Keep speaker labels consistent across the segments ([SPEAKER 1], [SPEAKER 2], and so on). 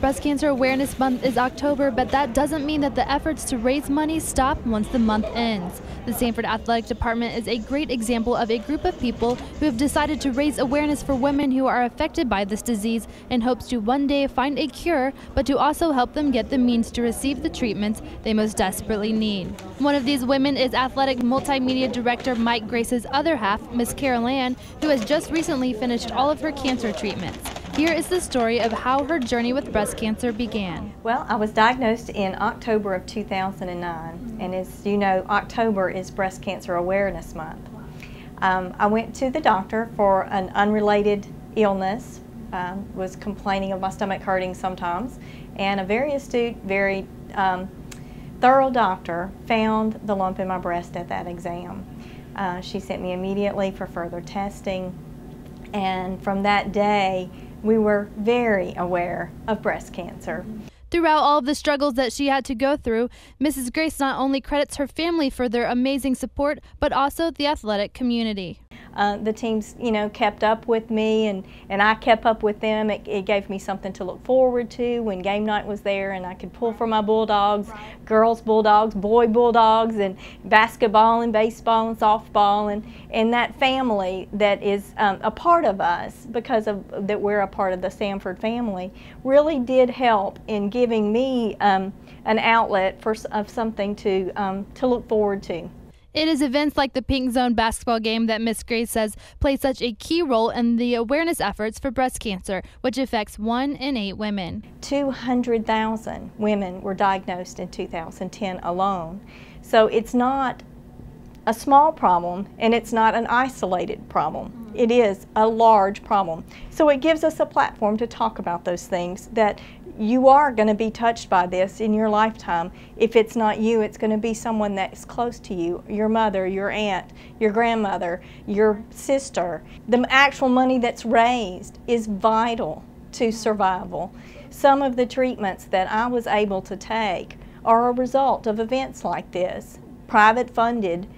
[SPEAKER 1] Breast Cancer Awareness Month is October, but that doesn't mean that the efforts to raise money stop once the month ends. The Samford Athletic Department is a great example of a group of people who have decided to raise awareness for women who are affected by this disease in hopes to one day find a cure, but to also help them get the means to receive the treatments they most desperately need. One of these women is Athletic Multimedia Director Mike Grace's other half, Miss Carol Ann, who has just recently finished all of her cancer treatments. Here is the story of how her journey with breast cancer began.
[SPEAKER 2] Well, I was diagnosed in October of 2009, and as you know, October is Breast Cancer Awareness Month. I went to the doctor for an unrelated illness, was complaining of my stomach hurting sometimes, and a very astute, very thorough doctor found the lump in my breast at that exam. She sent me immediately for further testing, and from that day, we were very aware of breast cancer.
[SPEAKER 1] Throughout all of the struggles that she had to go through, Mrs. Grace not only credits her family for their amazing support, but also the athletic community.
[SPEAKER 2] The teams, kept up with me, and I kept up with them. It gave me something to look forward to when game night was there, and I could pull for my Bulldogs, girls Bulldogs, boy Bulldogs, and basketball and baseball and softball, and that family that is a part of us because of that we're a part of the Samford family really did help in giving me an outlet of something to look forward to.
[SPEAKER 1] It is events like the Pink Zone basketball game that Miss Grace says play such a key role in the awareness efforts for breast cancer, which affects 1 in 8 women.
[SPEAKER 2] 200,000 women were diagnosed in 2010 alone. So it's not a small problem, and it's not an isolated problem. It is a large problem. So it gives us a platform to talk about those things, that you are going to be touched by this in your lifetime. If it's not you, it's going to be someone that's close to you, your mother, your aunt, your grandmother, your sister. The actual money that's raised is vital to survival. Some of the treatments that I was able to take are a result of events like this, private funded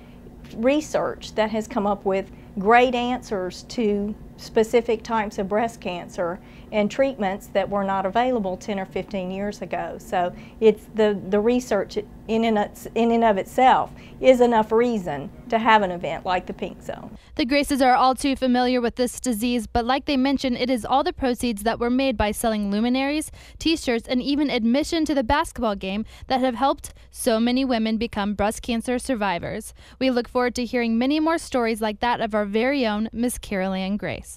[SPEAKER 2] research that has come up with great answers to specific types of breast cancer and treatments that were not available 10 or 15 years ago. So it's the research in and of itself is enough reason to have an event like the Pink Zone.
[SPEAKER 1] The Graces are all too familiar with this disease, but like they mentioned, it is all the proceeds that were made by selling luminaries, t-shirts, and even admission to the basketball game that have helped so many women become breast cancer survivors. We look forward to hearing many more stories like that of our very own Miss Carol Ann Grace.